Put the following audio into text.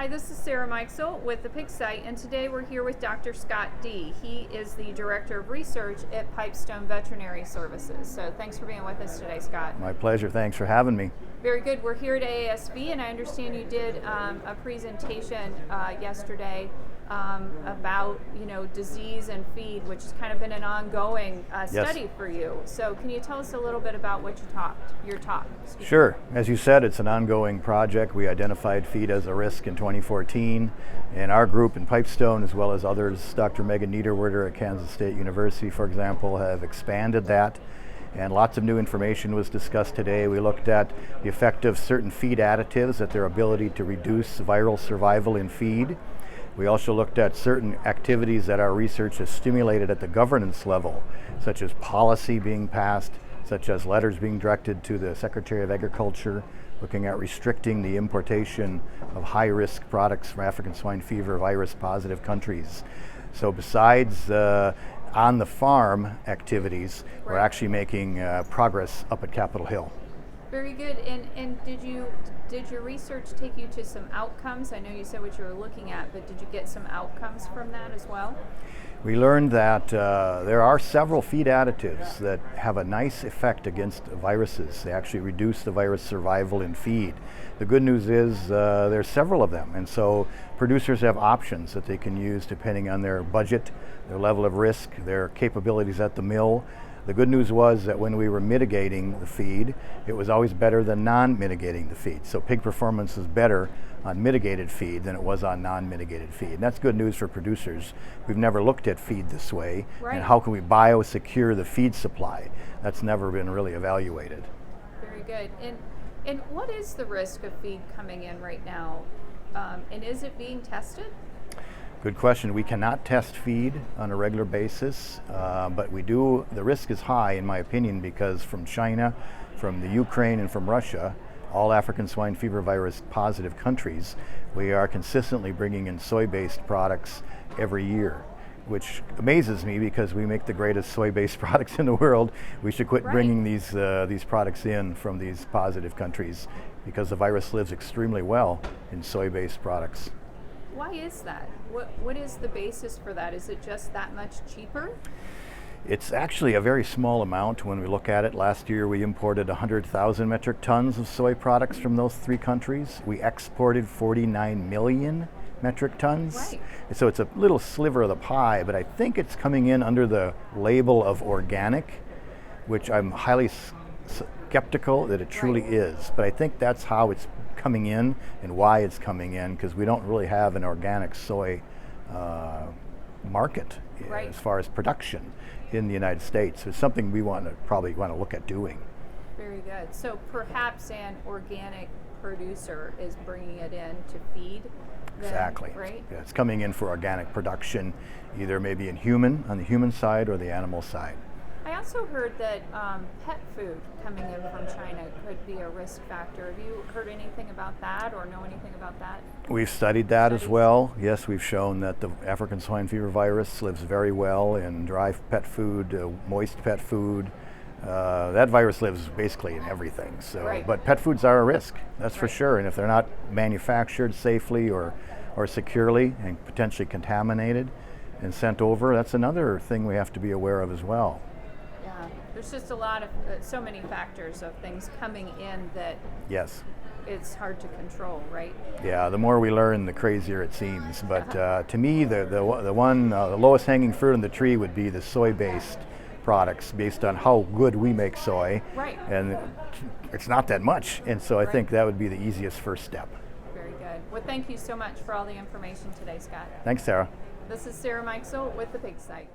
Hi, this is Sarah Mikesell with the Pig Site, and today we're here with Dr. Scott D. He is the Director of Research at Pipestone Veterinary Services. So thanks for being with us today, Scott. My pleasure. Thanks for having me. Very good. We're here at AASV, and I understand you did a presentation yesterday about disease and feed, which has kind of been an ongoing study for you. So can you tell us a little bit about what your talk? Sure. As you said, it's an ongoing project. We identified feed as a risk in 2014, and our group in Pipestone, as well as others, Dr. Megan Niederwerder at Kansas State University, for example, have expanded that. And lots of new information was discussed today. We looked at the effect of certain feed additives, at their ability to reduce viral survival in feed. We also looked at certain activities that our research has stimulated at the governance level, such as policy being passed, such as letters being directed to the Secretary of Agriculture, looking at restricting the importation of high-risk products from African Swine Fever virus-positive countries. So besides on the farm activities, we're actually making progress up at Capitol Hill. Very good. And did your research take you to some outcomes? I know you said what you were looking at, but did you get some outcomes from that as well? We learned that there are several feed additives that have a nice effect against viruses. They actually reduce the virus survival in feed. The good news is there's several of them, and so producers have options that they can use depending on their budget, their level of risk, their capabilities at the mill. The good news was that when we were mitigating the feed, it was always better than non-mitigating the feed. So pig performance is better on mitigated feed than it was on non-mitigated feed. And that's good news for producers. We've never looked at feed this way. Right. And how can we biosecure the feed supply? That's never been really evaluated. Very good. And what is the risk of feed coming in right now? And is it being tested? Good question. We cannot test feed on a regular basis, but we do. The risk is high, in my opinion, because from China, from the Ukraine, and from Russia, all African swine fever virus positive countries, we are consistently bringing in soy-based products every year, which amazes me because we make the greatest soy-based products in the world. We should quit bringing these products in from these positive countries because the virus lives extremely well in soy-based products. Why is that? What is the basis for that? Is it just that much cheaper? It's actually a very small amount when we look at it. Last year we imported 100,000 metric tons of soy products from those three countries. We exported 49 million metric tons. Right. So it's a little sliver of the pie, but I think it's coming in under the label of organic, which I'm highly skeptical that it truly is. But I think that's how it's coming in and why it's coming in, because we don't really have an organic soy market as far as production in the United States. It's something we probably want to look at doing. Very good. So perhaps an organic producer is bringing it in to feed them, exactly. Right? Yeah, it's coming in for organic production, either maybe on the human side or the animal side. I also heard that pet food coming in from China could be a risk factor. Have you heard anything about that or know anything about that? We've studied that as well. Yes, we've shown that the African swine fever virus lives very well in dry pet food, moist pet food. That virus lives basically in everything. So, but pet foods are a risk, that's for sure. And if they're not manufactured safely or securely and potentially contaminated and sent over, that's another thing we have to be aware of as well. There's just a lot of, so many factors of things coming in that it's hard to control, right? Yeah, the more we learn, the crazier it seems. But to me, the lowest hanging fruit on the tree would be the soy-based products based on how good we make soy. Right. And it's not that much. And so I think that would be the easiest first step. Very good. Well, thank you so much for all the information today, Scott. Thanks, Sarah. This is Sarah Mikesell with the Pig Site.